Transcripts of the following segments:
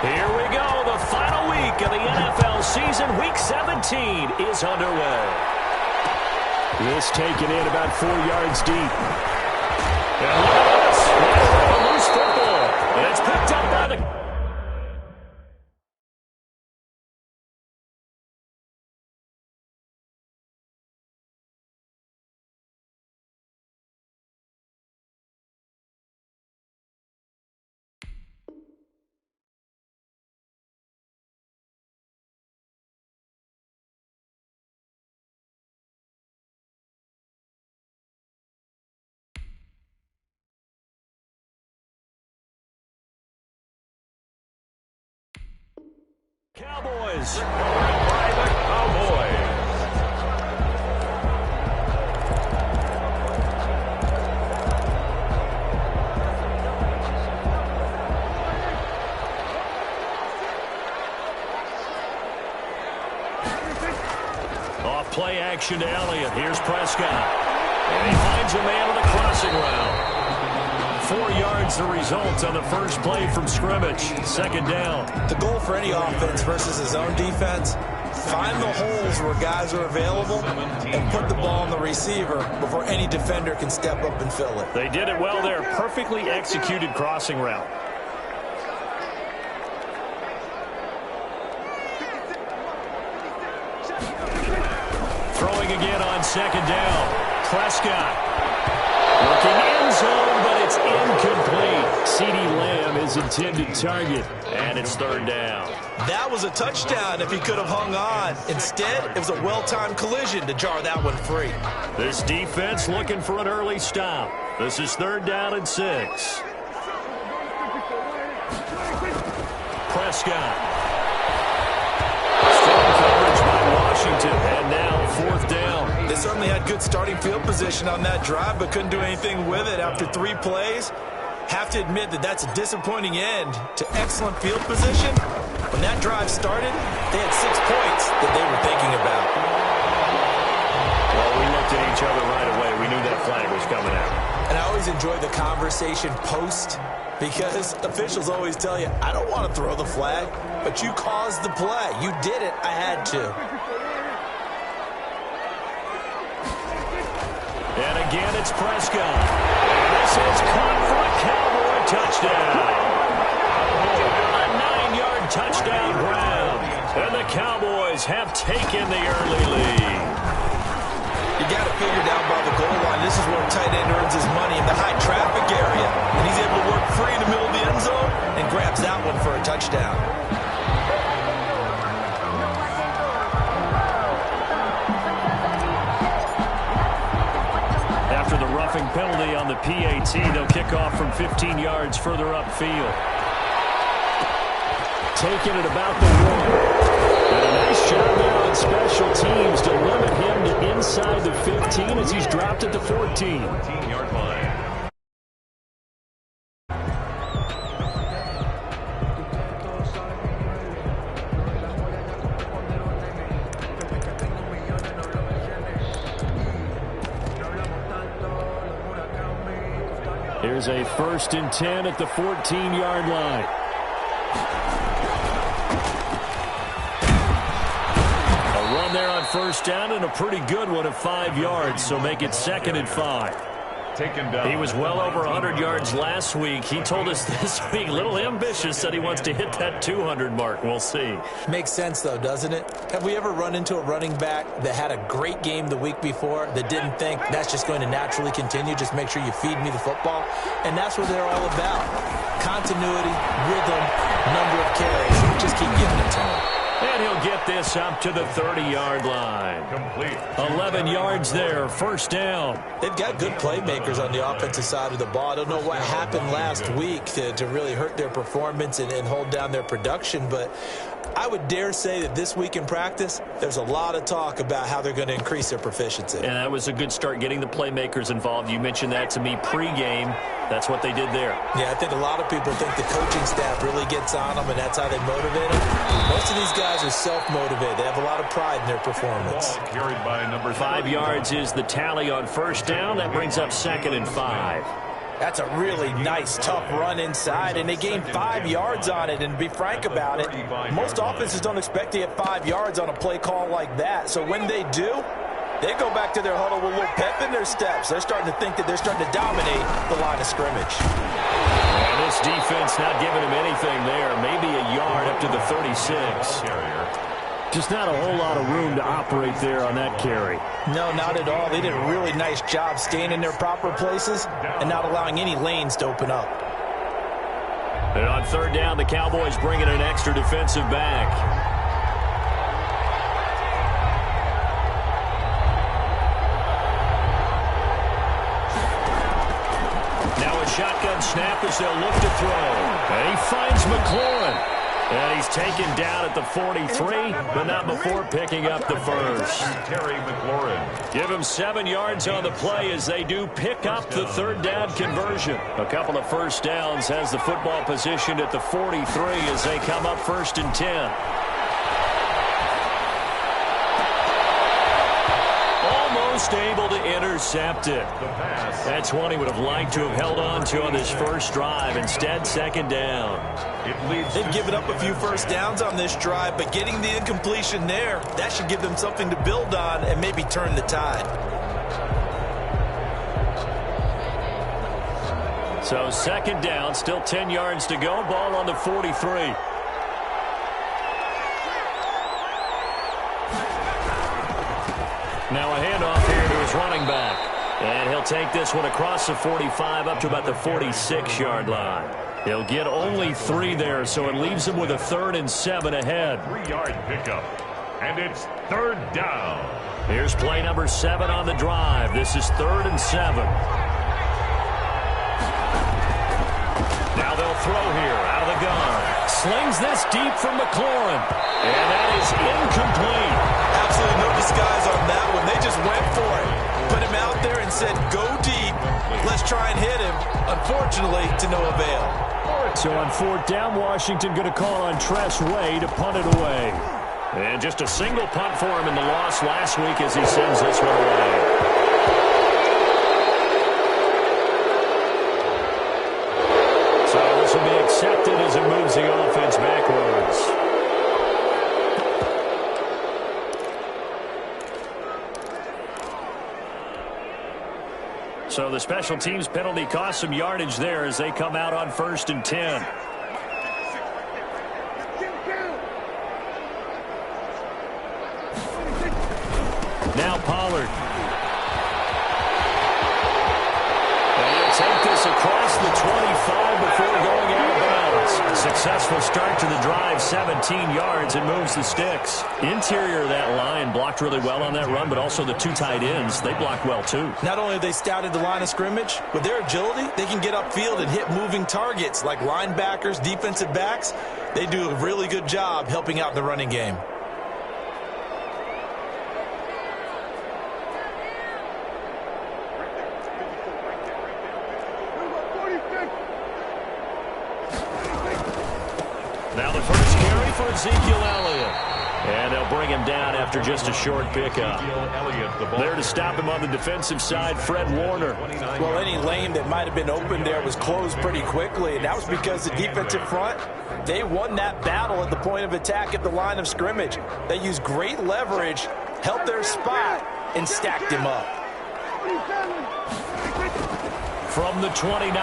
Here we go. The final week of the NFL season. Week 17 is underway. This taken in about 4 yards deep. And look at this. A loose football. And it's picked up by the... Cowboys. By the Cowboys. Off play action to Elliott. Here's Prescott. And he finds a man on the crossing route. 4 yards the result on the first play from scrimmage. Second down. The goal for any offense versus his own defense, find the holes where guys are available and put the ball on the receiver before any defender can step up and fill it. They did it well there. Perfectly executed crossing route. Throwing again on second down. Prescott. Looking end zone, but it's incomplete. CeeDee Lamb is intended target, and it's third down. That was a touchdown if he could have hung on. Instead, it was a well-timed collision to jar that one free. This defense looking for an early stop. This is third down and 6. Prescott. Strong coverage by Washington, and now fourth down. They certainly had good starting field position on that drive, but couldn't do anything with it after 3 plays. Have to admit that that's a disappointing end to excellent field position. When that drive started, they had 6 points that they were thinking about. Well, we looked at each other right away. We knew that flag was coming out. And I always enjoy the conversation post because officials always tell you, I don't want to throw the flag, but you caused the play. You did it. I had to. And again, it's Prescott. This is caught for a Cowboy touchdown. A 9-yard touchdown grab. And the Cowboys have taken the early lead. You got it figured out by the goal line. This is where a tight end earns his money in the high traffic area. And he's able to work free in the middle of the end zone and grabs that one for a touchdown. After the roughing penalty on the PAT, they'll kick off from 15 yards further upfield. Taking it about the 1. And a nice job there on special teams to limit him to inside the 15 as he's dropped at the 14. 14-yard line. Here's a 1st and 10 at the 14-yard line. A run there on first down and a pretty good one of 5 yards, so make it 2nd and 5. He was well over 100 yards last week. He told us this week, a little ambitious, said he wants to hit that 200 mark. We'll see. Makes sense, though, doesn't it? Have we ever run into a running back that had a great game the week before that didn't think that's just going to naturally continue? Just make sure you feed me the football. And that's what they're all about. Continuity, rhythm, number of carries. Just keep giving it to him. And he'll get this up to the 30-yard line. Complete. 11 yards there, first down. They've got good playmakers on the offensive side of the ball. I don't know what happened last week to really hurt their performance and hold down their production, but I would dare say that this week in practice, there's a lot of talk about how they're going to increase their proficiency. And that was a good start, getting the playmakers involved. You mentioned that to me pregame. That's what they did there. Yeah, I think a lot of people think the coaching staff really gets on them, and that's how they motivate them. Most of these guys are self-motivated. They have a lot of pride in their performance. Carried by number 5 yards is the tally on first down. That brings up 2nd and 5. That's a really nice, tough run inside, and they gained 5 yards on it. And to be frank about it, most offenses don't expect to get 5 yards on a play call like that. So when they do, they go back to their huddle with a little pep in their steps. They're starting to think that they're starting to dominate the line of scrimmage. And this defense not giving him anything there. Maybe a yard up to the 36. Just not a whole lot of room to operate there on that carry. No, not at all. They did a really nice job staying in their proper places and not allowing any lanes to open up. And on third down, the Cowboys bring in an extra defensive back. Now a shotgun snap as they'll look to throw. And he finds McLaurin. And he's taken down at the 43, but not before picking up the first. Terry McLaurin. Give him 7 yards on the play as they do pick up the third down conversion. A couple of first downs has the football positioned at the 43 as they come up 1st and 10. Almost able to intercept it. That's one he would have liked to have held on to on this first drive. Instead, 2nd down. They've given up a few first downs on this drive, but getting the incompletion there, that should give them something to build on and maybe turn the tide. So 2nd down, still 10 yards to go. Ball on the 43. Now a handoff here to his running back. And he'll take this one across the 45 up to about the 46-yard line. He'll get only 3 there, so it leaves him with a 3rd and 7 ahead. 3-yard pickup. And it's 3rd down. Here's play number 7 on the drive. This is 3rd and 7. Now they'll throw here out of the gun. Slings this deep from McLaurin. And that is incomplete. Absolutely no disguise on that one. They just went for it. Put him out there and said, go deep. Let's try and hit him. Unfortunately, to no avail. So on 4th down, Washington going to call on Tress Way to punt it away. And just a single punt for him in the loss last week as he sends this one away. So this will be accepted as it moves the offense backwards. So the special teams penalty cost some yardage there as they come out on 1st and 10. Now Pollard. And he'll take this across the 25 before going out of bounds. Successful start to the drive, 17 yards, and moves the sticks. Interior of that line blocked really well on that run, but also the 2 tight ends, they blocked well too. Not only have they scouted the line of scrimmage, with their agility, they can get upfield and hit moving targets like linebackers, defensive backs. They do a really good job helping out in the running game. Now the first carry for Ezekiel Elliott. And they'll bring him down after just a short pickup. There to stop him on the defensive side, Fred Warner. Well, any lane that might have been open there was closed pretty quickly, and that was because the defensive front, they won that battle at the point of attack at the line of scrimmage. They used great leverage, held their spot, and stacked him up. From the 29,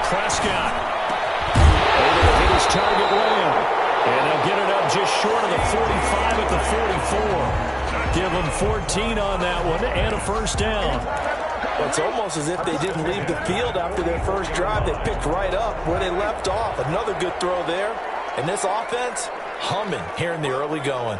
Prescott. Able to hit his target Lamb. And they'll get it up just short of the 45 at the 44. Give them 14 on that one and a first down. It's almost as if they didn't leave the field after their first drive. They picked right up where they left off. Another good throw there. And this offense, humming here in the early going.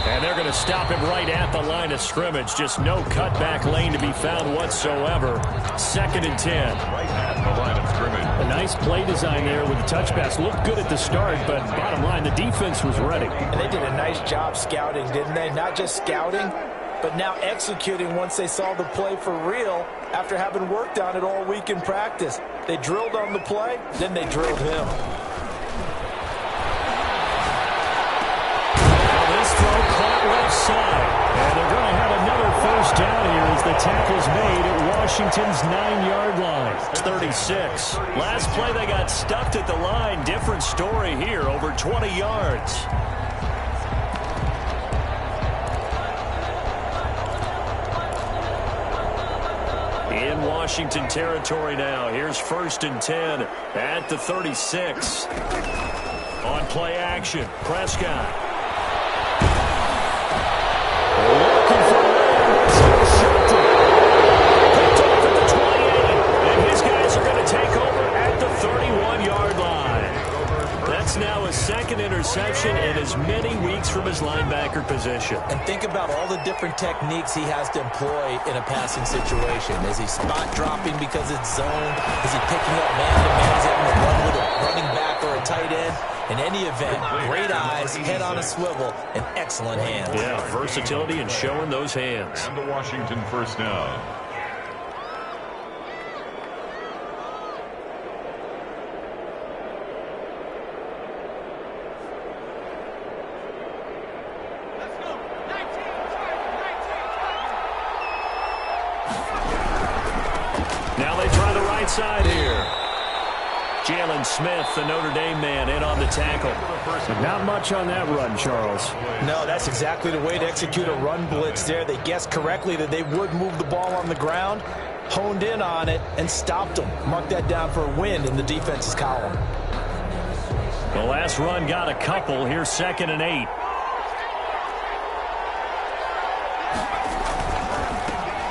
And they're going to stop him right at the line of scrimmage. Just no cutback lane to be found whatsoever. 2nd and 10. Right at the line of scrimmage. A nice play design there with the touch pass. Looked good at the start, but bottom line, the defense was ready. And they did a nice job scouting, didn't they? Not just scouting, but now executing once they saw the play for real after having worked on it all week in practice. They drilled on the play, then they drilled him. side. And they're going to have another first down here as the tackle's made at Washington's 9-yard line. It's 36. Last play they got stuffed at the line. Different story here, over 20 yards. In Washington territory now. Here's 1st and 10 at the 36. On play action, Prescott. Looking for picked off at the 28. And his guys are going to take over at the 31-yard line. That's now his 2nd interception in as many weeks from his linebacker position. And think about all the different techniques he has to employ in a passing situation. Is he spot dropping because it's zone? Is he picking up man-to-man? Is he having to run with a running back or a tight end? In any event, great eyes, head on a swivel, and excellent hands. Yeah, versatility and showing those hands. And the Washington first down. Now they try the right side here. Jalen Smith, the Notre Dame man, in on the tackle. Not much on that run, Charles. No, that's exactly the way to execute a run blitz there. They guessed correctly that they would move the ball on the ground, honed in on it, and stopped them. Mark that down for a win in the defense's column. The last run got a couple. Here's 2nd and 8.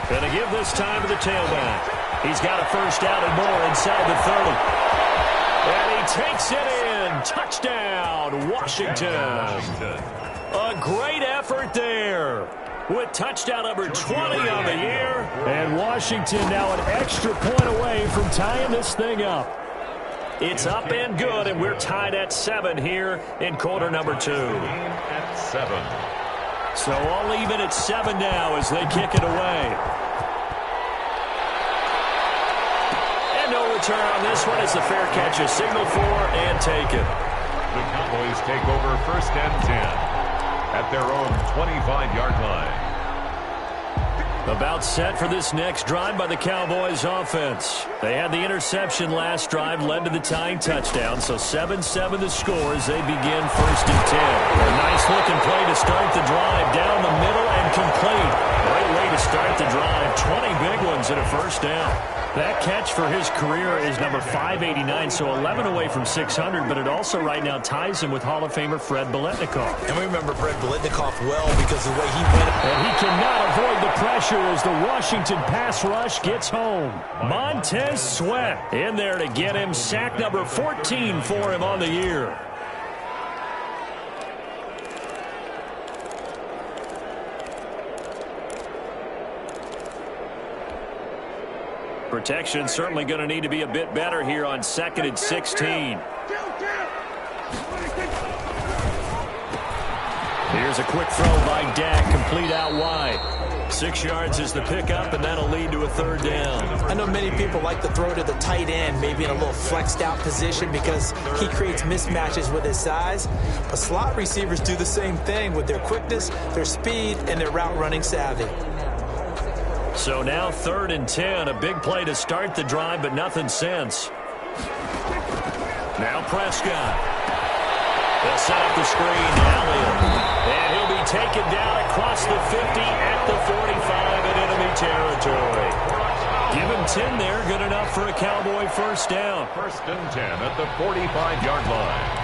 Gonna give this time to the tailback. He's got a first down and more inside the 30. And he takes it in. Touchdown, Washington. A great effort there with touchdown number 20 on the year. And Washington now an extra point away from tying this thing up. It's up and good, and we're tied at 7 here in quarter number 2. At 7. So all even at 7 now as they kick it away. No return on this one as the fair catch is signaled for and taken. The Cowboys take over 1st and 10 at their own 25-yard line. About set for this next drive by the Cowboys offense. They had the interception last drive, led to the tying touchdown, so 7-7 the score as they begin 1st and 10. A nice-looking play to start the drive down the middle and complete. Great way to start the drive. 20 big ones and a first down. That catch for his career is number 589, so 11 away from 600, but it also right now ties him with Hall of Famer Fred Biletnikoff. And we remember Fred Biletnikoff well because of the way he went. And he cannot avoid the pressure as the Washington pass rush gets home. Montez Sweat in there to get him sack number 14 for him on the year. Protection certainly going to need to be a bit better here on 2nd and 16. Here's a quick throw by Dak, complete out wide. 6 yards is the pickup, and that'll lead to a 3rd down. I know many people like to throw to the tight end, maybe in a little flexed out position because he creates mismatches with his size. But slot receivers do the same thing with their quickness, their speed, and their route running savvy. So now 3rd and 10, a big play to start the drive, but nothing since. Now Prescott. They'll set up the screen, Elliott. And he'll be taken down across the 50 at the 45 in enemy territory. Give him 10 there, good enough for a Cowboy first down. 1st and 10 at the 45-yard line.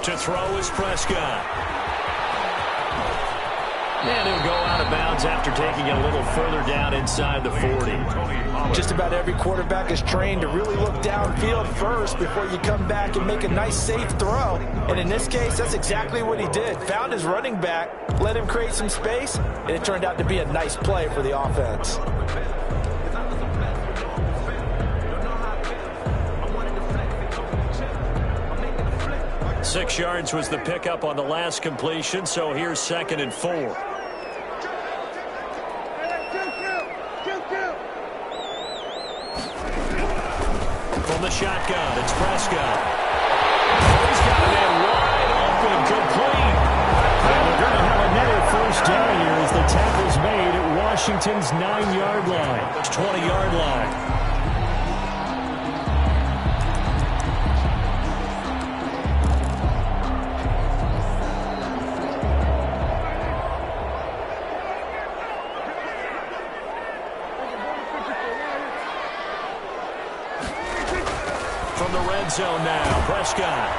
To throw is Prescott. And he'll go out of bounds after taking it a little further down inside the 40. Just about every quarterback is trained to really look downfield first before you come back and make a nice, safe throw. And in this case, that's exactly what he did. Found his running back, let him create some space, and it turned out to be a nice play for the offense. 6 yards was the pickup on the last completion, so here's 2nd and 4. From the shotgun, it's Prescott. He's got a man wide open, complete. And they're going to have another first down here as the tackle's made at Washington's 9-yard line. It's 20-yard line. From the red zone now, Prescott.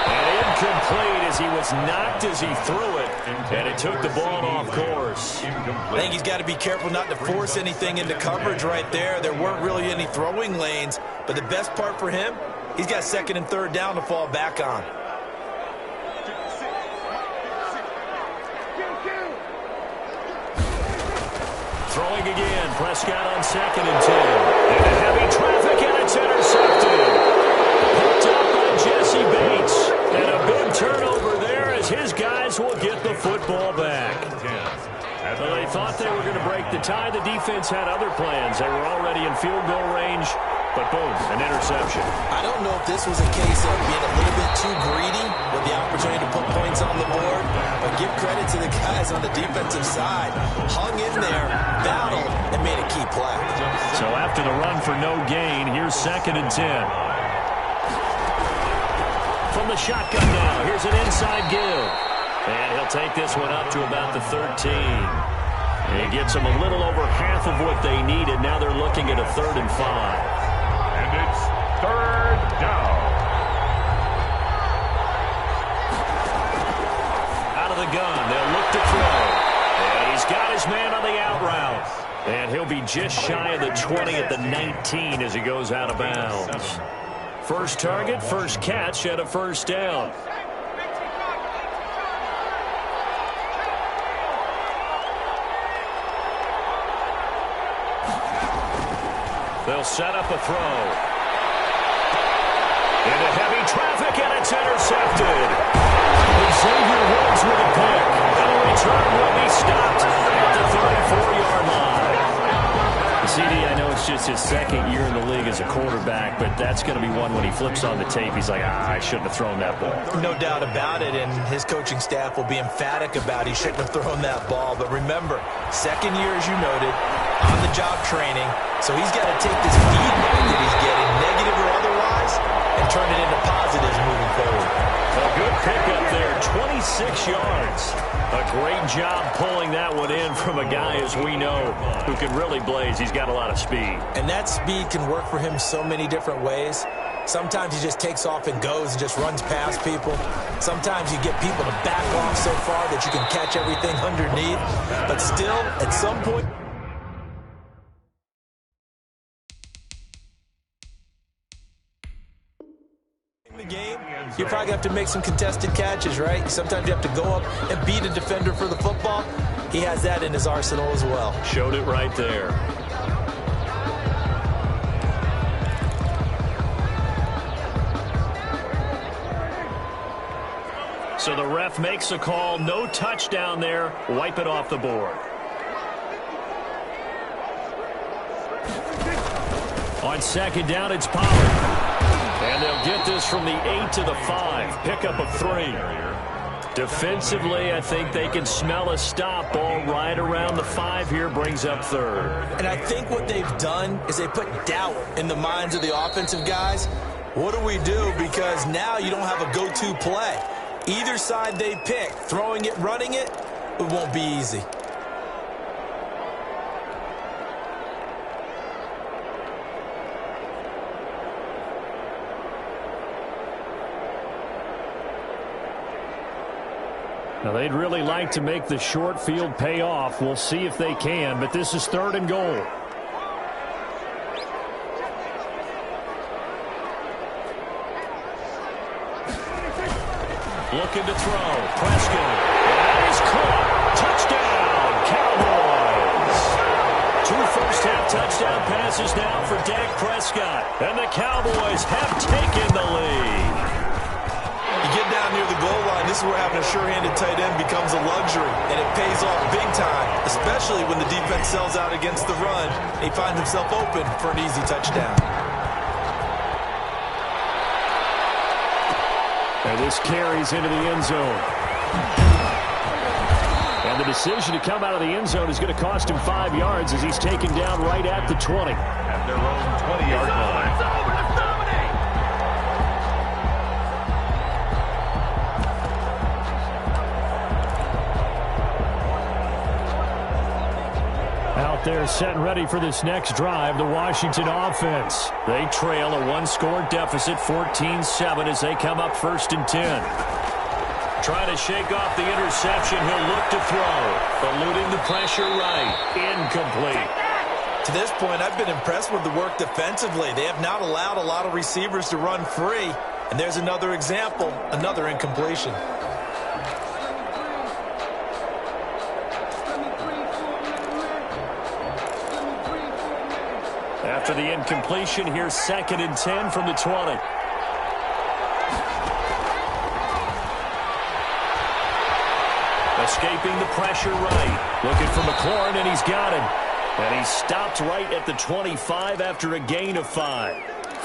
And incomplete as he was knocked as he threw it. And it took the ball off course. I think he's got to be careful not to force anything into coverage right there. There weren't really any throwing lanes. But the best part for him, he's got 2nd and 3rd down to fall back on. Throwing again, Prescott on 2nd and 2. Into heavy traffic, and it's intercepted. Picked up by Jesse Bates. And a big turnover there as his guys will get the football back. Well, they thought they were going to break the tie. The defense had other plans. They were already in field goal range. But boom, an interception. I don't know if this was a case of being a little bit too greedy with the opportunity to put points on the board. But give credit to the guys on the defensive side. Hung in there, battled, and made a key play. So after the run for no gain, here's 2nd and 10. From the shotgun now, here's an inside give. And he'll take this one up to about the 13. And he gets them a little over half of what they needed. Now they're looking at a 3rd and 5. And it's 3rd down. Out of the gun, they'll look to throw. And he's got his man on the out route. And he'll be just shy of the 20 at the 19 as he goes out of bounds. First target, first catch, and a first down. They'll set up a throw. Into heavy traffic, and it's intercepted. Xavier Woods with a pick. And the return will be stopped at the 34-yard line. CD, I know it's just his 2nd year in the league as a quarterback, but that's going to be one when he flips on the tape, he's like, I shouldn't have thrown that ball. No doubt about it, and his coaching staff will be emphatic about he shouldn't have thrown that ball. But remember, 2nd year, as you noted, on-the-job training, so he's got to take this feedback that he's getting, negative or otherwise, and turn it into positives moving forward. A good pickup there, 26 yards. A great job pulling that one in from a guy, as we know, who can really blaze. He's got a lot of speed. And that speed can work for him so many different ways. Sometimes he just takes off and goes and just runs past people. Sometimes you get people to back off so far that you can catch everything underneath. But still, at some point, the game, you probably have to make some contested catches, right? Sometimes you have to go up and beat a defender for the football. He has that in his arsenal as well. Showed it right there. So the ref makes a call. No touchdown there. Wipe it off the board. On 2nd down, it's Pollard. And they'll get this from the 8 to the 5. Pickup of 3. Defensively, I think they can smell a stop. Ball right around the 5 here, brings up 3rd. And I think what they've done is they put doubt in the minds of the offensive guys. What do we do? Because now you don't have a go-to play. Either side they pick, throwing it, running it, it won't be easy. Now, they'd really like to make the short field pay off. We'll see if they can, but this is 3rd and goal. Looking to throw. Prescott. That is caught. Touchdown, Cowboys. 2 first-half touchdown passes now for Dak Prescott. And the Cowboys have taken the lead. You get down down near the goal line, this is where having a sure-handed tight end becomes a luxury, and it pays off big time, especially when the defense sells out against the run. He finds himself open for an easy touchdown. And this carries into the end zone. And the decision to come out of the end zone is going to cost him 5 yards as he's taken down right at the 20. At their own 20-yard line. Out there set and ready for this next drive, the Washington offense. They trail a one-score deficit, 14-7, as they come up 1st and 10. Trying to shake off the interception. He'll look to throw. Eluding the pressure right. Incomplete. To this point, I've been impressed with the work defensively. They have not allowed a lot of receivers to run free. And there's another example, another incompletion. After the incompletion, here's 2nd and 10 from the 20. Escaping the pressure right. Looking for McLaurin, and he's got him. And he stopped right at the 25 after a gain of 5.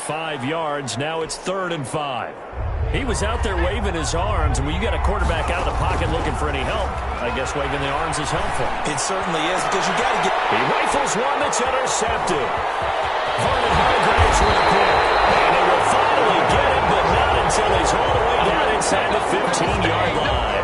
5 yards. Now it's 3rd and 5. He was out there waving his arms, and when you got a quarterback out of the pocket looking for any help, I guess waving the arms is helpful. It certainly is, because you got to get... He rifles one that's intercepted. Vernon Hargraves with a pick. And they will finally get him, but not until he's all the way down inside the 15-yard line.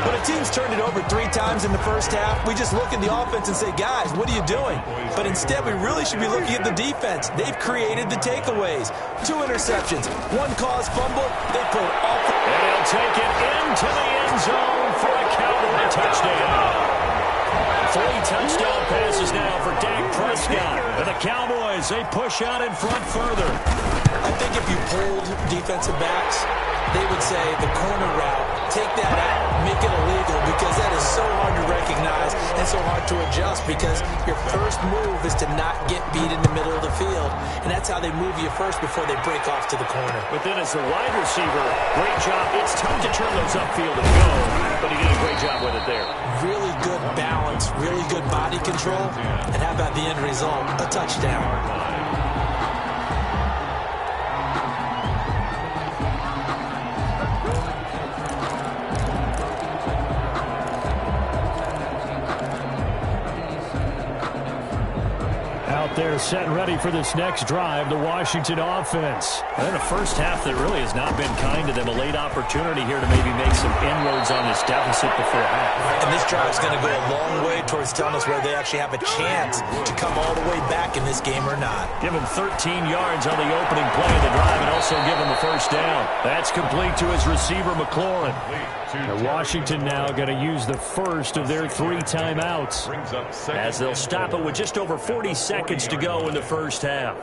When a team's turned it over 3 times in the first half, we just look at the offense and say, guys, what are you doing? But instead, we really should be looking at the defense. They've created the takeaways. 2 interceptions, 1 caused fumble. They played all... And he'll take it into the end zone for a Cowboy touchdown. 3 touchdown passes now for Dak Prescott. And the Cowboys, they push out in front further. I think if you pulled defensive backs, they would say the corner route, take that out, make it illegal, because that is so hard to recognize and so hard to adjust, because your first move is to not get beat in the middle of the field, and that's how they move you first before they break off to the corner. But then as the wide receiver, great job. It's tough to turn those upfield and go, but he did a great job with it there. Really good balance, really good body control, and how about the end result? A touchdown. They're set and ready for this next drive, the Washington offense. And a first half that really has not been kind to them. A late opportunity here to maybe make some inroads on this deficit before half. And this drive is going to go a long way towards telling us whether they actually have a chance to come all the way back in this game or not. Give him 13 yards on the opening play of the drive and also give him the first down. That's complete to his receiver, McLaurin. And Washington now going to use the first of their 3 timeouts, as they'll stop it with just over 40 seconds to go in the first half.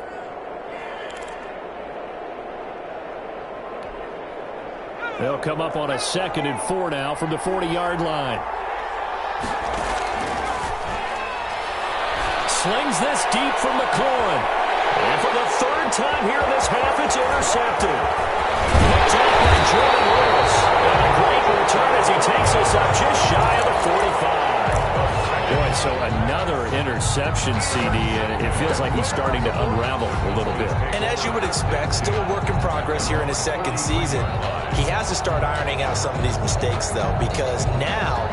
They'll come up on a 2nd and 4 now from the 40-yard line. Slings this deep from McLaurin. And for the 3rd time here in this half, it's intercepted. Picked up by Jordan Lewis. And a great return as he takes us up just shy of the 45. Boy, so another interception, CD, and it feels like he's starting to unravel a little bit. And as you would expect, still a work in progress here in his 2nd season. He has to start ironing out some of these mistakes, though, because now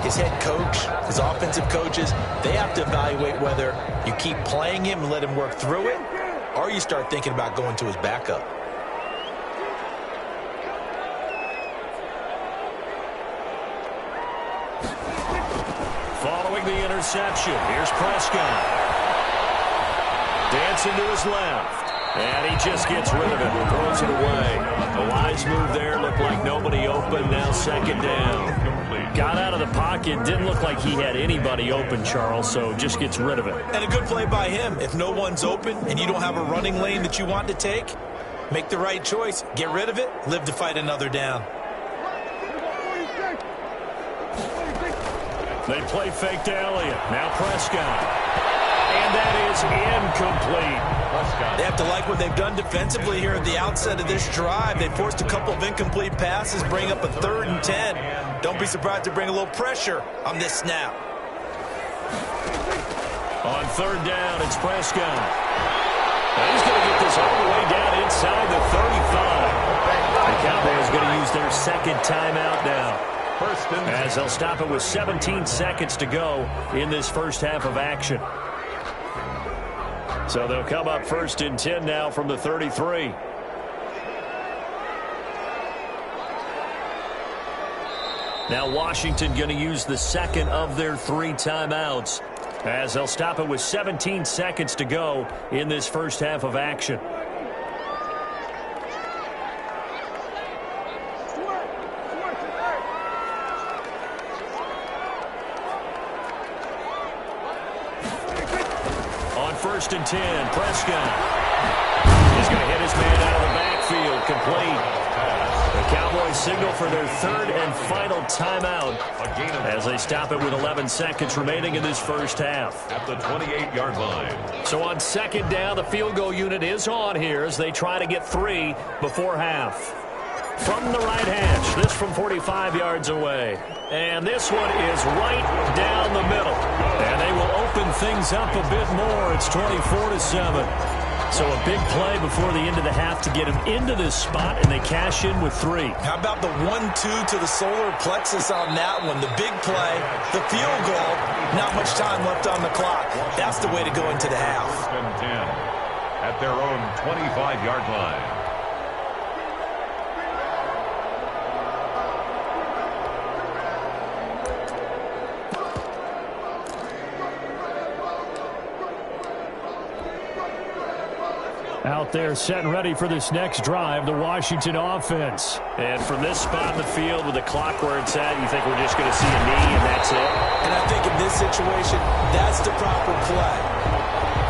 his head coach, his offensive coaches, they have to evaluate whether you keep playing him and let him work through it, or you start thinking about going to his backup. Following the interception, here's Prescott. Dancing to his left. And he just gets rid of it and throws it away. A wise move there. Looked like nobody open. Now 2nd down. Got out of the pocket. Didn't look like he had anybody open, Charles, so just gets rid of it. And a good play by him. If no one's open and you don't have a running lane that you want to take, make the right choice. Get rid of it. Live to fight another down. They play fake to Elliott. Now Prescott. And And that is incomplete. They have to like what they've done defensively here at the outset of this drive. They forced a couple of incomplete passes, bring up a 3rd and 10. Don't be surprised to bring a little pressure on this snap. On 3rd down, it's Prescott. He's going to get this all the way down inside the 35. The Cowboys going to use their 2nd timeout now, as they'll stop it with 17 seconds to go in this first half of action. So they'll come up 1st and 10 now from the 33. Now Washington going to use the 2nd of their 3 timeouts, as they'll stop it with 17 seconds to go in this first half of action. On 1st and 10, Prescott. He's going to hit his man out of the backfield, complete. The Cowboys signal for their 3rd and final timeout as they stop it with 11 seconds remaining in this first half. At the 28-yard line. So on 2nd down, the field goal unit is on here as they try to get 3 before half. From the right hash, this from 45 yards away. And this one is right down the middle. And they will open things up a bit more. It's 24-7. So a big play before the end of the half to get him into this spot, and they cash in with 3. How about the 1-2 to the solar plexus on that one? The big play, the field goal, not much time left on the clock. That's the way to go into the half. 1st and 10 at their own 25-yard line. Out there set and ready for this next drive, the Washington offense. And from this spot in the field with the clock where it's at, you think we're just going to see a knee and that's it? And I think in this situation, that's the proper play.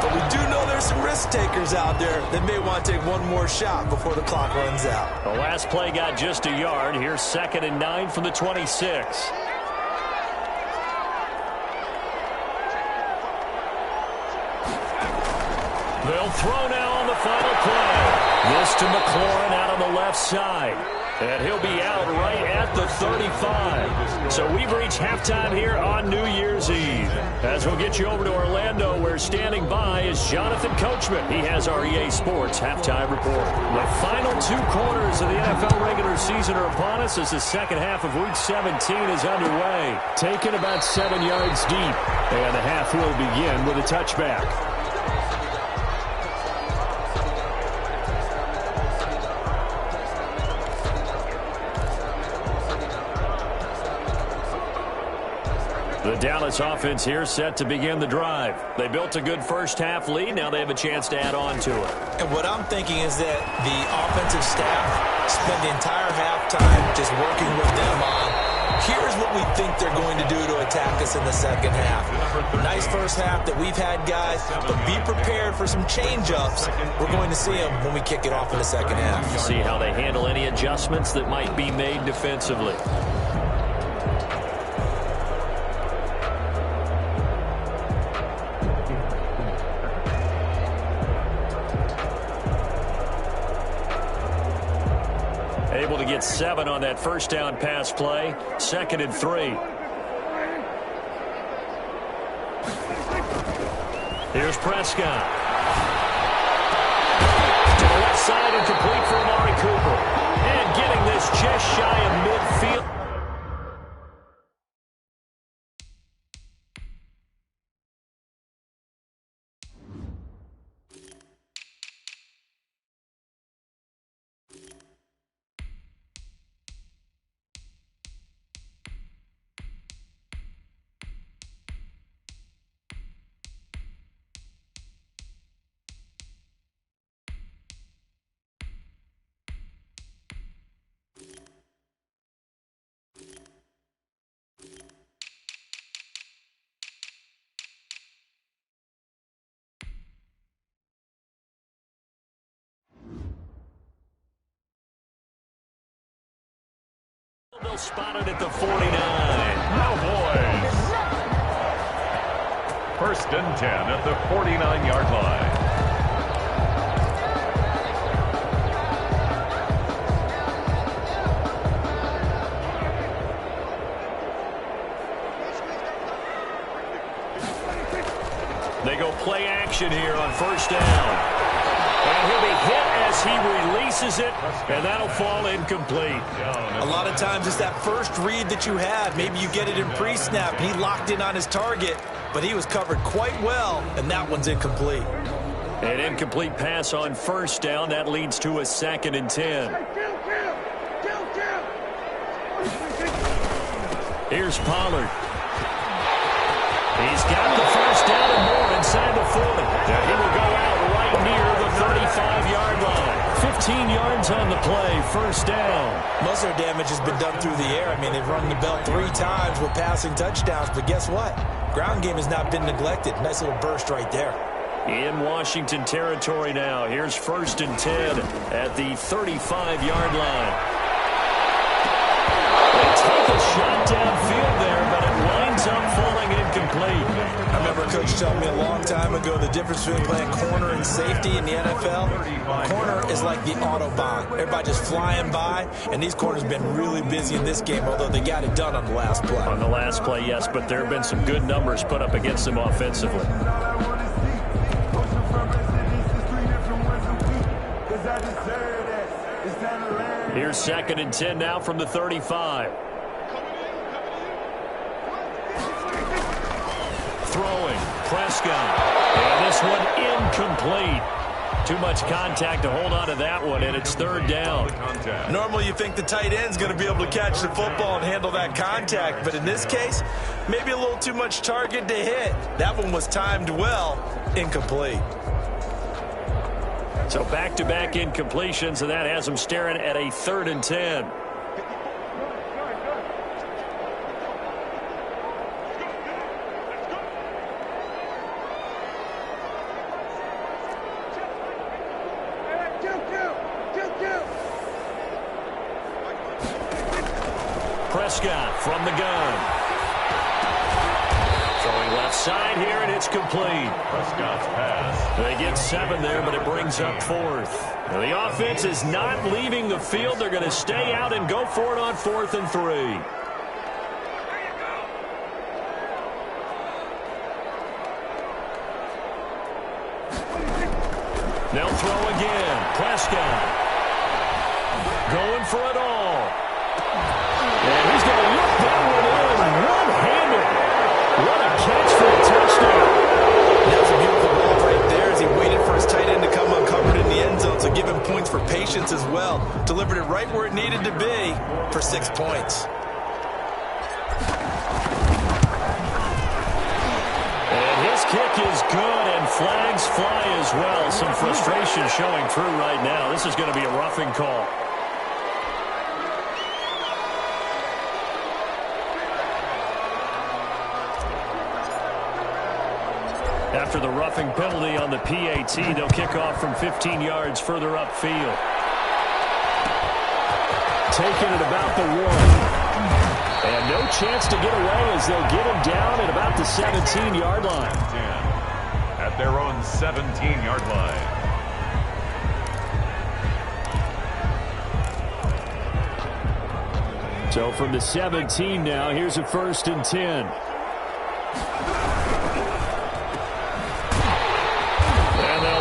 But we do know there's some risk takers out there that may want to take one more shot before the clock runs out. The last play got just a yard. Here's 2nd and 9 from the 26. They'll throw now on the final play. This to McLaurin out on the left side. And he'll be out right at the 35. So we've reached halftime here on New Year's Eve. As we'll get you over to Orlando, where standing by is Jonathan Coachman. He has our EA Sports halftime report. The final 2 quarters of the NFL regular season are upon us as the second half of Week 17 is underway. Taken about 7 yards deep. And the half will begin with a touchback. The Dallas offense here set to begin the drive. They built a good first half lead. Now they have a chance to add on to it. And what I'm thinking is that the offensive staff spent the entire halftime just working with them on, here's what we think they're going to do to attack us in the second half. Nice first half that we've had, guys, but be prepared for some change-ups. We're going to see them when we kick it off in the second half. See how they handle any adjustments that might be made defensively. Able to get 7 on that first down pass play. 2nd and 3. Here's Prescott. To the left side and complete for Amari Cooper. And getting this just shy of midfield. They'll spot it at the 49. Cowboys. First and 10 at the 49-yard line. They go play action here on first down. And he'll be hit as he releases it, and that'll fall incomplete. A lot of times it's that first read that you have. Maybe you get it in pre-snap, and he locked in on his target, but he was covered quite well, and that one's incomplete. An incomplete pass on first down. That leads to a 2nd and 10. Here's Pollard. He's got the first down and more inside the 40. And he will go out right near the 35-yard line. 15 yards on the play, first down. Most of their damage has been done through the air. I mean, they've run the bell 3 times with passing touchdowns, but guess what? Ground game has not been neglected. Nice little burst right there. In Washington territory now. Here's first and 10 at the 35-yard line. They take a shot downfield there, but it winds up falling incomplete. I remember a coach telling me a long time ago the difference between playing corner and safety in the NFL. Corner is like the Autobahn. Everybody just flying by, and these corners have been really busy in this game, although they got it done on the last play. On the last play, yes, but there have been some good numbers put up against them offensively. Here's 2nd and 10 now from the 35. Throwing, Prescott. And this one incomplete. Too much contact to hold on to that one, and it's 3rd down. Normally you think the tight end's going to be able to catch the football and handle that contact, but in this case, maybe a little too much target to hit. That one was timed well, incomplete. So back-to-back incompletions, and that has them staring at a 3rd and 10. Prescott from the gun. Throwing left side here, and it's complete. Prescott's pass. They get 7 there, but it brings up 4th. Now the offense is not leaving the field. They're going to stay out and go for it on 4th and 3. They'll throw again. Prescott going for it all. And he's going to look that one in one-handed. What a catch for a touchdown. That was a beautiful ball right there as he waited for his tight end to come uncovered in the end zone, so give him points for patience as well. Delivered it right where it needed to be for 6 points. And his kick is good, and flags fly as well. Some frustration showing through right now. This is going to be a roughing call. After the roughing penalty on the PAT, they'll kick off from 15 yards further upfield. Taking it about the 1. And no chance to get away as they'll get him down at about the 17-yard line. At their own 17-yard line. So from the 17 now, here's a 1st and 10.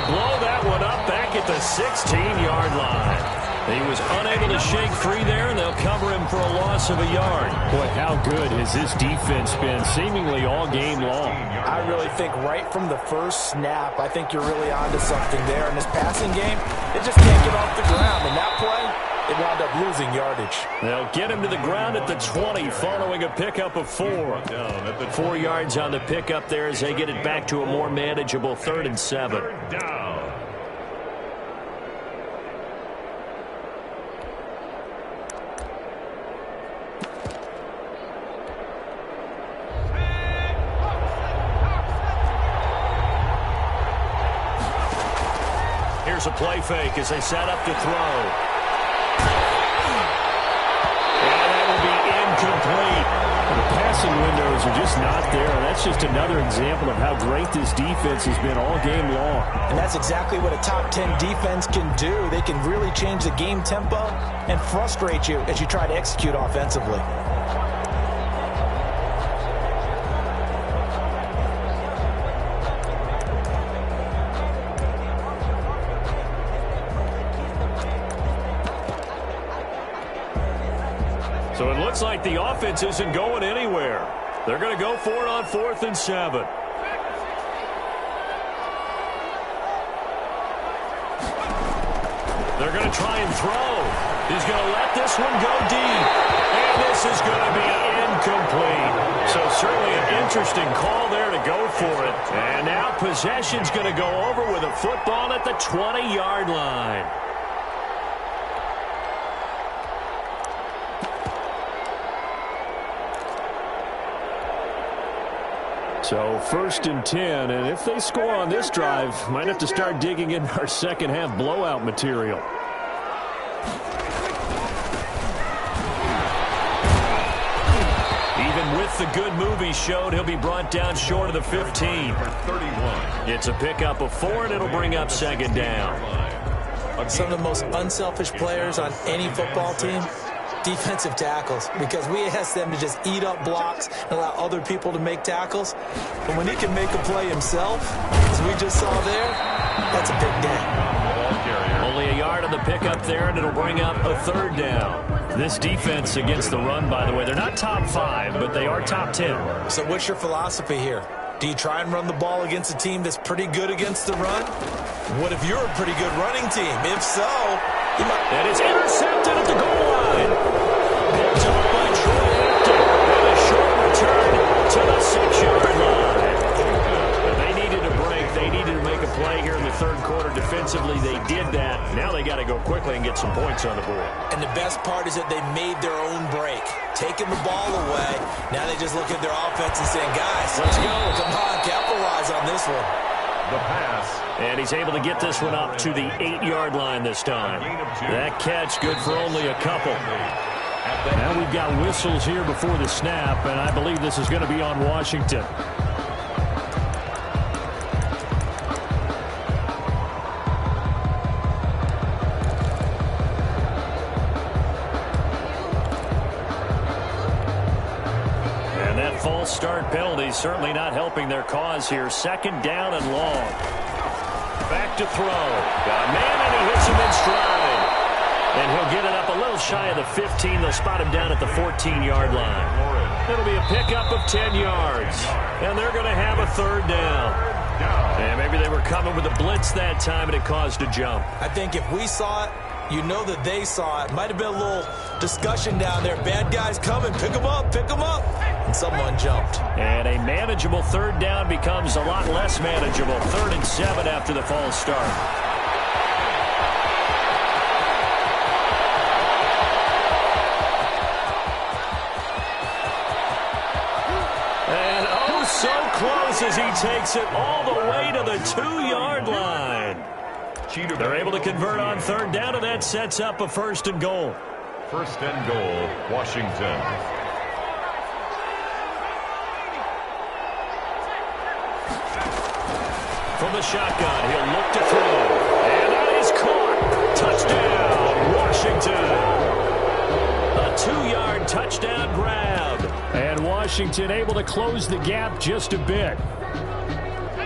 Blow that one up back at the 16-yard line. He was unable to shake free there, and they'll cover him for a loss of a yard. Boy, how good has this defense been seemingly all game long? I really think right from the first snap, I think you're really onto something there. In this passing game, it just can't get off the ground. In that play, it wound up losing yardage. They'll get him to the ground at the 20 following a pickup of 4. 4 yards on the pickup there as they get it back to a more manageable 3rd and 7. Down. Here's a play fake as they set up to throw. And that will be incomplete. The passing windows are just not there. That's just another example of how great this defense has been all game long. And that's exactly what a top 10 defense can do. They can really change the game tempo and frustrate you as you try to execute offensively. So it looks like the offense isn't going anywhere. They're going to go for it on 4th and 7. They're going to try and throw. He's going to let this one go deep. And this is going to be incomplete. So certainly an interesting call there to go for it. And now possession's going to go over with a football at the 20-yard line. So 1st and 10, and if they score on this drive, might have to start digging in our second half blowout material. Even with the good move he showed, he'll be brought down short of the 15. It's a pickup of 4, and it'll bring up 2nd down. Some of the most unselfish players on any football team, defensive tackles, because we ask them to just eat up blocks and allow other people to make tackles. But when he can make a play himself, as we just saw there, that's a big day. Only a yard on the pickup there, and it'll bring up a 3rd down. This defense against the run, by the way, they're not top 5, but they are top 10. So what's your philosophy here? Do you try and run the ball against a team that's pretty good against the run? What if you're a pretty good running team? If so, you might... And it's intercepted at the goal line. Picked up by Troy Hampton. And a short return to the 6-yard line. They needed a break. They needed to make a play here in the 3rd quarter. Defensively, they did that. Now they got to go quickly and get some points on the board. And the best part is that they made their own break. Taking the ball away. Now they just look at their offense and saying, guys, let's go. Come on, capitalize on this one. The pass. And he's able to get this one up to the 8-yard line this time. That catch good for only a couple. Now we've got whistles here before the snap, and I believe this is going to be on Washington. And that false start penalty certainly not helping their cause here. 2nd down and long. Back to throw. Got a man, and he hits him in stride. And he'll get it up a little shy of the 15. They'll spot him down at the 14-yard line. It'll be a pickup of 10 yards. And they're going to have a 3rd down. And maybe they were coming with a blitz that time, and it caused a jump. I think if we saw it, you know that they saw it. Might have been a little discussion down there. Bad guys coming. Pick them up. Pick them up. And someone jumped. And a manageable 3rd down becomes a lot less manageable. 3rd and 7 after the false start. And oh, so close as he takes it all the way to the 2-yard line. They're able to convert on 3rd down, and that sets up a 1st and goal. 1st and goal, Washington. From the shotgun, he'll look to throw. And that is caught. Touchdown, Washington. A 2-yard touchdown grab. And Washington able to close the gap just a bit.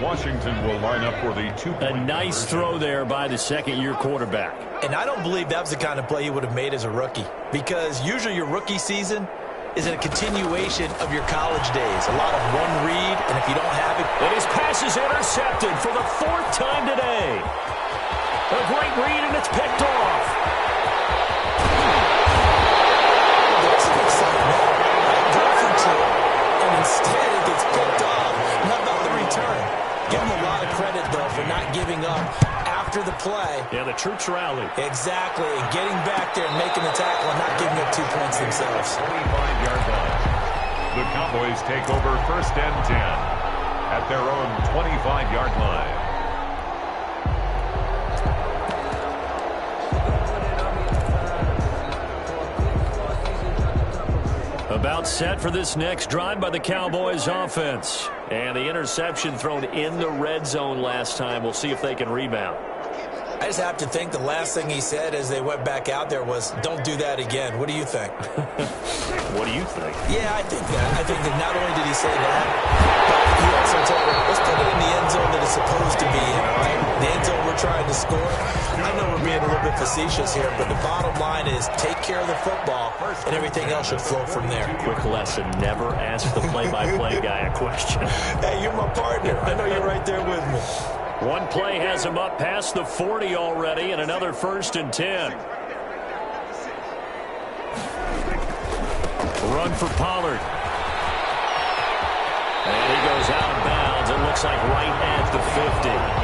Washington will line up for the 2-point. A nice throw there by the 2nd-year quarterback. And I don't believe that was the kind of play he would have made as a rookie. Because usually your rookie season is a continuation of your college days. A lot of one read, and if you don't have it... And his pass is intercepted for the 4th time today. A great read, and it's picked off. There's an excitement. Go for 2. And instead it gets picked off. How about the return? Give him a lot of credit, though, for not giving up after the play. Yeah, the troops rallied. Exactly. And getting back there and making the tackle and not giving up 2 points themselves. 25-yard line. The Cowboys take over 1st and 10 at their own 25-yard line. About set for this next drive by the Cowboys offense. And the interception thrown in the red zone last time. We'll see if they can rebound. I just have to think the last thing he said as they went back out there was, don't do that again. What do you think? What do you think? Yeah, I think that. I think that not only did he say that, but he also told him, let's put it in the end zone that it's supposed to be in, all right? The end zone we're trying to score. I know we're being a little bit facetious here, but the bottom line is take care of the football, and everything else should flow from there. Quick lesson, never ask the play-by-play guy a question. Hey, you're my partner. I know you're right there with me. One play has him up past the 40 already, and another 1st and 10. Run for Pollard. And he goes out of bounds. It looks like right at the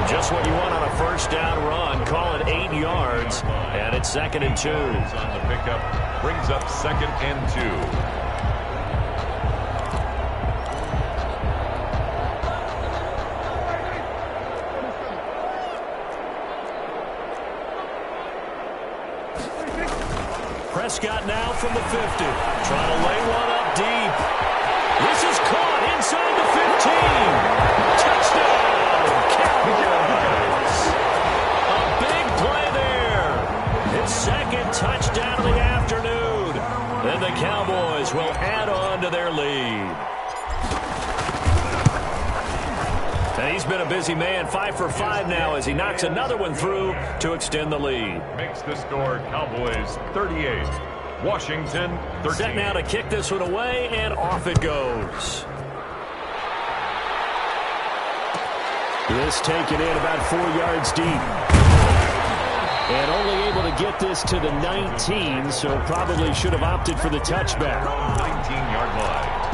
50. Just what you want on a 1st down run. Call it 8 yards, and it's 2nd and 2. On the pickup, brings up 2nd and 2. Prescott now from the 50. Trying to lay one up deep. This is caught inside the 15. Touchdown, Cowboys. A big play there. His 2nd touchdown of the afternoon. And the Cowboys will add on to their lead. And he's been a busy man, 5 for 5 now as he knocks another one through to extend the lead. Makes the score Cowboys 38, Washington 13. Set now to kick this one away, and off it goes. This taken in about 4 yards deep. And only able to get this to the 19, so probably should have opted for the touchback. 19-yard line.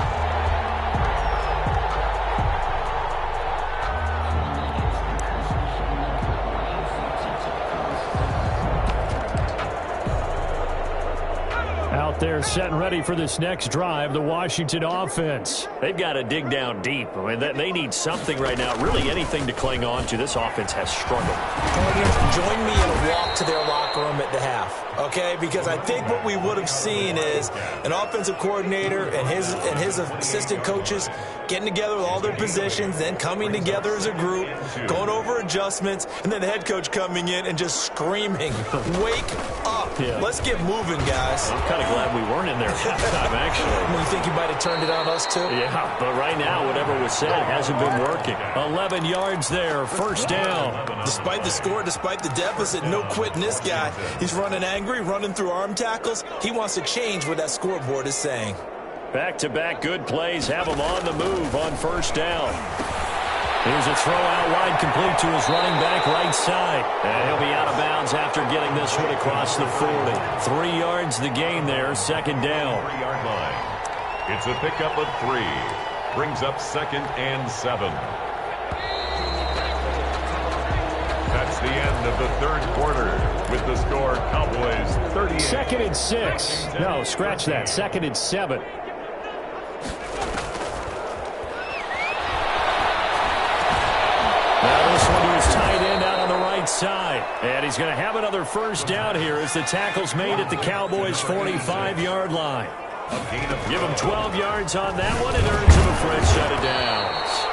Out there set and ready for this next drive, the Washington offense. They've got to dig down deep. I mean, they need something right now, really anything to cling on to. This offense has struggled. Join me in a walk to their locker room at the half, okay? Because I think what we would have seen is an offensive coordinator and his assistant coaches getting together with all their positions, then coming together as a group, going over adjustments, and then the head coach coming in and just screaming, wake up. Yeah. Let's get moving, guys. I'm kind of glad we weren't in there at halftime, actually. You think you might have turned it on us, too? Yeah, but right now, whatever was said hasn't been working. 11 yards there, 1st down. Despite the score, despite the deficit, no quitting this guy. He's running angry, running through arm tackles. He wants to change what that scoreboard is saying. Back-to-back good plays have him on the move on 1st down. Here's a throw out wide, complete to his running back right side. And he'll be out of bounds after getting this one across the 40. 3 yards the gain there, 2nd down. 3-yard line. It's a pickup of 3. Brings up 2nd and 7. That's the end of the 3rd quarter with the score Cowboys 38. 2nd and 6. No, scratch that. 2nd and 7. Now this one to his tight end out on the right side. And he's going to have another 1st down here as the tackle's made at the Cowboys' 45-yard line. Give him 12 yards on that one and earns him a fresh set of downs.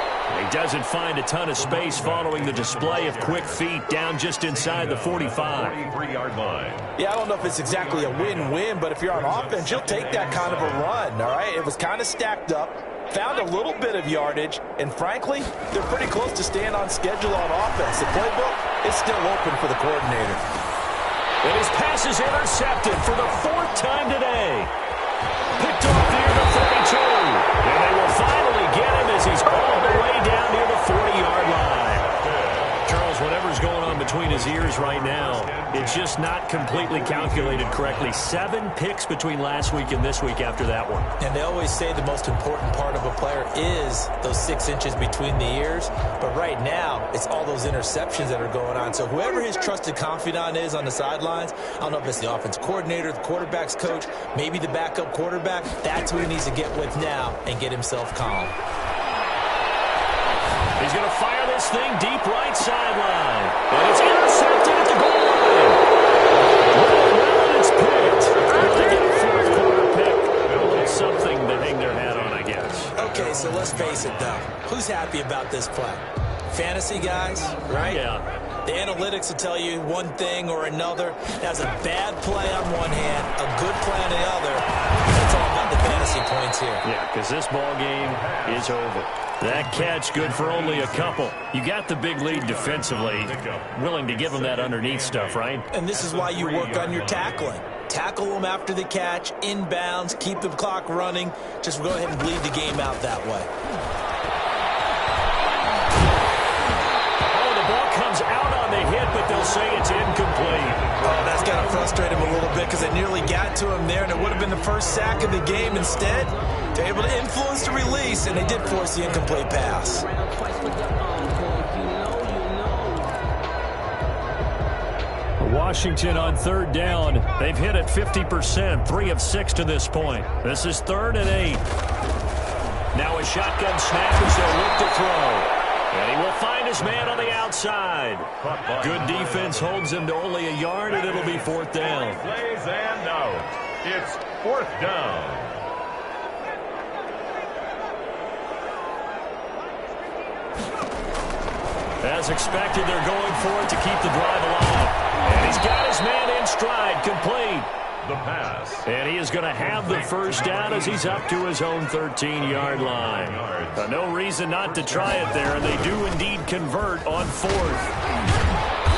He doesn't find a ton of space following the display of quick feet down just inside the 45. 43-yard line. Yeah, I don't know if it's exactly a win-win, but if you're on offense, you'll take that kind of a run, all right? It was kind of stacked up, found a little bit of yardage, and frankly, they're pretty close to staying on schedule on offense. The playbook is still open for the coordinator. And his pass is intercepted for the 4th time today. Picked off near the 32. And they will finally get him as he's all the way down near the 40-yard line. Charles, whatever's going on between his ears right now, it's just not completely calculated correctly. 7 picks between last week and this week after that one. And they always say the most important part of a player is those 6 inches between the ears. But right now, it's all those interceptions that are going on. So whoever his trusted confidant is on the sidelines, I don't know if it's the offense coordinator, the quarterback's coach, maybe the backup quarterback, that's who he needs to get with now and get himself calm. He's going to fire this thing deep right sideline. And it's intercepted at the goal line. Well, it's picked. They get a 4th quarter pick. It's something that Who's happy about this play? Fantasy guys, right? Yeah. The analytics will tell you one thing or another. That's a bad play on one hand, a good play on the other. That's all about the fantasy points here. Yeah, because this ball game is over. That catch good for only a couple. You got the big lead defensively. Willing to give them that underneath stuff, right? And this is why you work on your tackling. Tackle them after the catch, inbounds, keep the clock running. Just go ahead and bleed the game out that way. Oh, the ball comes out on the hit, but they'll say it's incomplete. Oh, that's got to frustrate him a little bit because they nearly got to him there, and it would have been the first sack of the game. Instead, they're able to influence the release, and they did force the incomplete pass. Washington on third down. They've hit it 50%, 3 of 6 to this point. This is 3rd and 8. Now a shotgun snap as they'll look to throw. And he will find his man on the outside. Good defense holds him to only a yard, and it'll be 4th down. Plays and out. It's 4th down. As expected, they're going for it to keep the drive alive. And he's got his man in stride, complete. The pass. And he is going to have the first down as he's up to his own 13-yard line. No reason not to try it there, and they do indeed convert on 4th.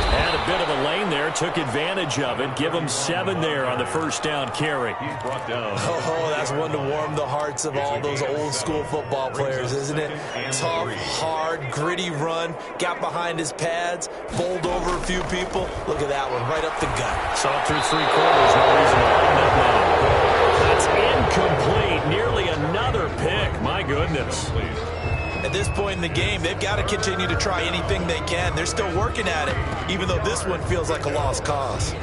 Had a bit of a lane there, took advantage of it. Give him 7 there on the first down carry. He's brought down. Oh, that's one to warm the hearts of all those old-school football players, isn't it? Tough, hard, gritty run. Got behind his pads, bowled over a few people. Look at that one, right up the gut. Saw through 3 quarters, no reason to line that man. That's incomplete. Nearly another pick. My goodness. At this point in the game, they've got to continue to try anything they can. They're still working at it, even though this one feels like a lost cause.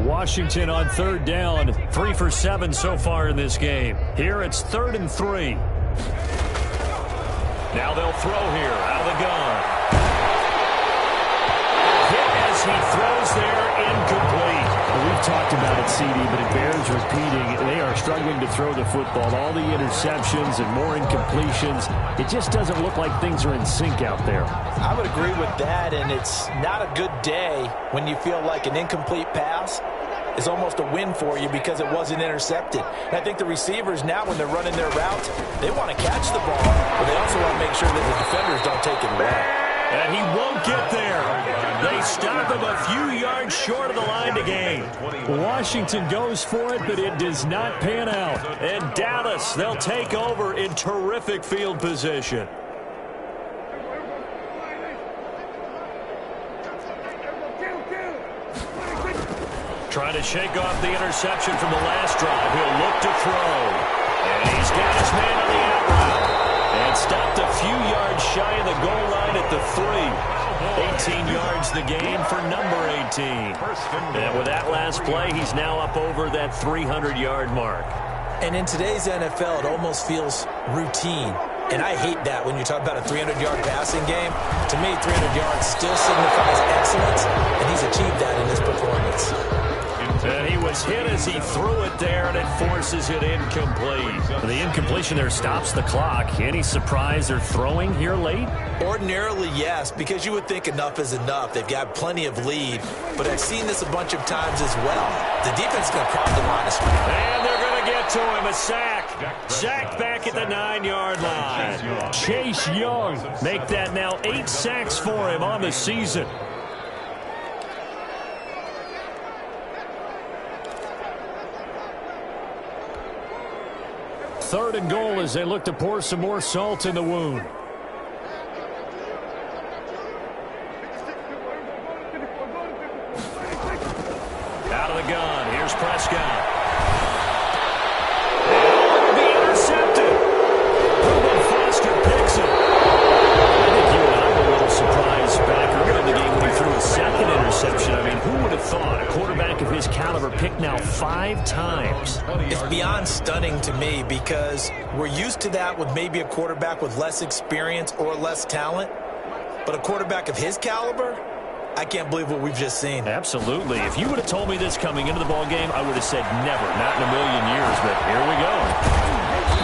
Washington on third down, 3 for 7 so far in this game. Here it's 3rd and 3. Now they'll throw here out of the gun. Hit as he throws there, incomplete. We've talked about it, CD, but it bears repeating. They are struggling to throw the football. All the interceptions and more incompletions. It just doesn't look like things are in sync out there. I would agree with that, and it's not a good day when you feel like an incomplete pass is almost a win for you because it wasn't intercepted. And I think the receivers now, when they're running their routes, they want to catch the ball, but they also want to make sure that the defenders don't take it away. And he won't get there. They stop him a few yards short of the line to gain. Washington goes for it, but it does not pan out. And Dallas, they'll take over in terrific field position. Trying to shake off the interception from the last drive. He'll look to throw. And he's got his man on the out route. And stopped a few yards shy of the goal line at the 3. 18 yards the gain for number 18. And with that last play, he's now up over that 300-yard mark. And in today's NFL, it almost feels routine. And I hate that when you talk about a 300-yard passing game. To me, 300 yards still signifies excellence, and he's achieved that in his performance. And he was hit as he threw it there, and it forces it incomplete. The incompletion there stops the clock. Any surprise they're throwing here late? Ordinarily, yes, because you would think enough is enough. They've got plenty of lead, but I've seen this a bunch of times as well. The defense is going to crowd the line of scrimmage. And they're going to get to him, a sack. Sacked back at the 9-yard line. Chase Young, make that now 8 sacks for him on the season. Third and goal as they look to pour some more salt in the wound. Out of the gun. Here's Prescott. And be intercepted. Reuben Foster picks it. I think you and I were a little surprised back earlier in the game when he threw a second interception. I mean, who would have thought a quarterback of his caliber picked now 5 times? It's beyond stunning to me because we're used to that with maybe a quarterback with less experience or less talent. But a quarterback of his caliber, I can't believe what we've just seen. Absolutely. If you would have told me this coming into the ball game, I would have said never, not in a million years, but here we go.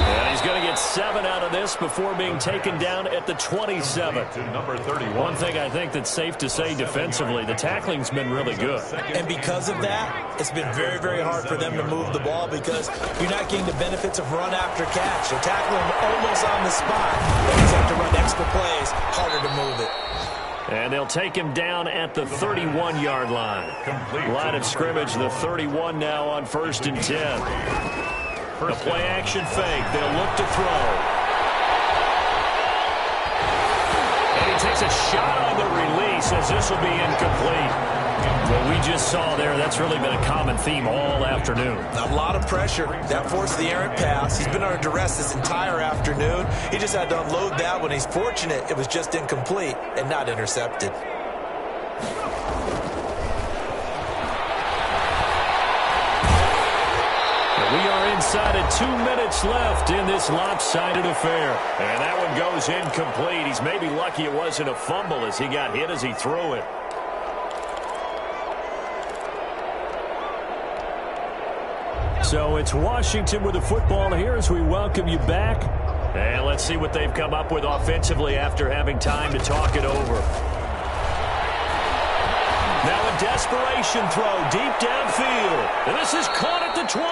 And he's going to get 7 out of this before being taken down at the 27. Number 31. One thing I think that's safe to say defensively, the tackling's been really good. And because of that, it's been very, very hard for them to move the ball because you're not getting the benefits of run after catch. They're tackling almost on the spot. They just have to run extra plays, harder to move it. And they'll take him down at the 31-yard line. Line of scrimmage, the 31 now on 1st and 10. The play-action fake. They'll look to throw. And he takes a shot on the release as this will be incomplete. What we just saw there, that's really been a common theme all afternoon. A lot of pressure. That forced the errant pass. He's been under duress this entire afternoon. He just had to unload that one. He's fortunate it was just incomplete and not intercepted. We are inside of 2 minutes left in this lopsided affair. And that one goes incomplete. He's maybe lucky it wasn't a fumble as he got hit as he threw it. So it's Washington with the football here as we welcome you back. And let's see what they've come up with offensively after having time to talk it over. Now a desperation throw deep downfield. And this is caught at the 20.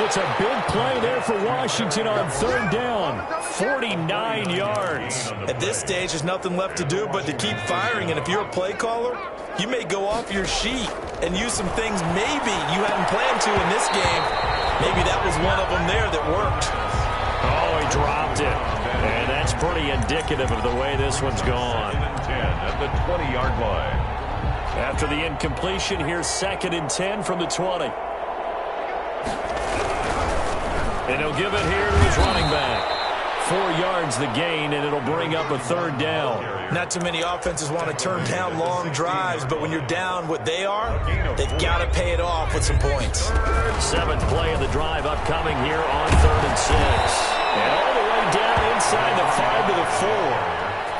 It's a big play there for Washington on 3rd down. 49 yards. At this stage, there's nothing left to do but to keep firing. And if you're a play caller, you may go off your sheet and use some things maybe you hadn't planned to in this game. Maybe that was one of them there that worked. Oh, he dropped it. And that's pretty indicative of the way this one's gone. 10 at the 20-yard line. After the incompletion, here's 2nd and 10 from the 20. And he'll give it here to his running back. 4 yards the gain, and it'll bring up a 3rd down. Not too many offenses want to turn down long drives, but when you're down what they are, they've got to pay it off with some points. 7th play of the drive upcoming here on 3rd and 6. And all the way down inside the 5 to the 4.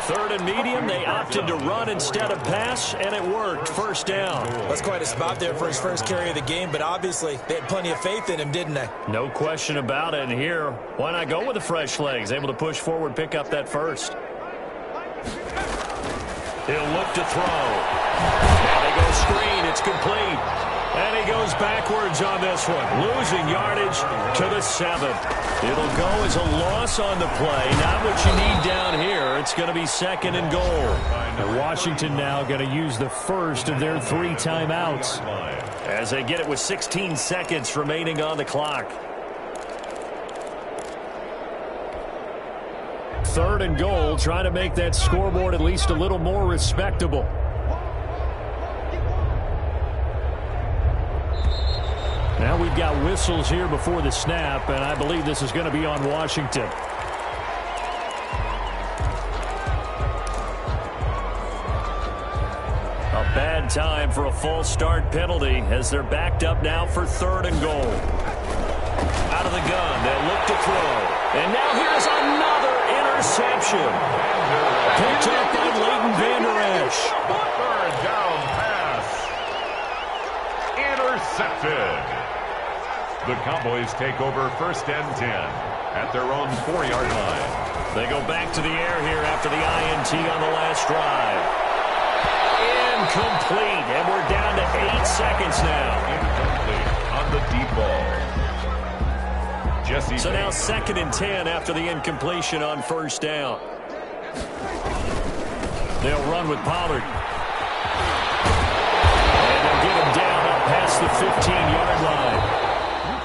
3rd and medium, they opted to run instead of pass, and it worked. 1st down. That's quite a spot there for his first carry of the game, but obviously they had plenty of faith in him, didn't they? No question about it. And here, why not go with the fresh legs? Able to push forward, pick up that first. He'll look to throw. Now they go screen. It's complete. And he goes backwards on this one. Losing yardage to the 7. It'll go as a loss on the play. Not what you need down here. It's going to be 2nd and goal. And Washington now going to use the first of their 3 timeouts as they get it with 16 seconds remaining on the clock. 3rd and goal, trying to make that scoreboard at least a little more respectable. Now we've got whistles here before the snap, and I believe this is going to be on Washington. A bad time for a false start penalty as they're backed up now for 3rd and goal. Out of the gun, they'll look to throw. And now here's another interception. Picked up by Leighton Vander Esch. 3rd down pass. Intercepted. The Cowboys take over 1st and 10 at their own 4-yard line. They go back to the air here after the INT on the last drive. Incomplete, and we're down to 8 seconds now. Incomplete on the deep ball. Jesse so now 2nd and 10 after the incompletion on 1st down. They'll run with Pollard. And they'll get him down up past the 15-yard line.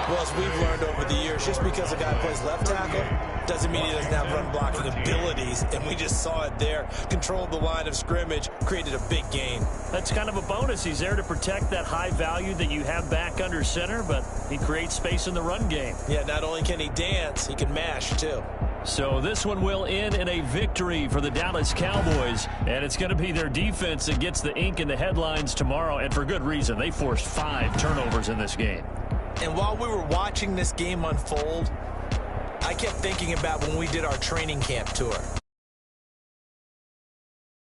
Well, as we've learned over the years, just because a guy plays left tackle doesn't mean he doesn't have run blocking abilities, and we just saw it there. Controlled the line of scrimmage, created a big gain. That's kind of a bonus. He's there to protect that high value that you have back under center, but he creates space in the run game. Yeah, not only can he dance, he can mash, too. So this one will end in a victory for the Dallas Cowboys, and it's going to be their defense that gets the ink in the headlines tomorrow, and for good reason. They forced 5 turnovers in this game. And while we were watching this game unfold, I kept thinking about when we did our training camp tour.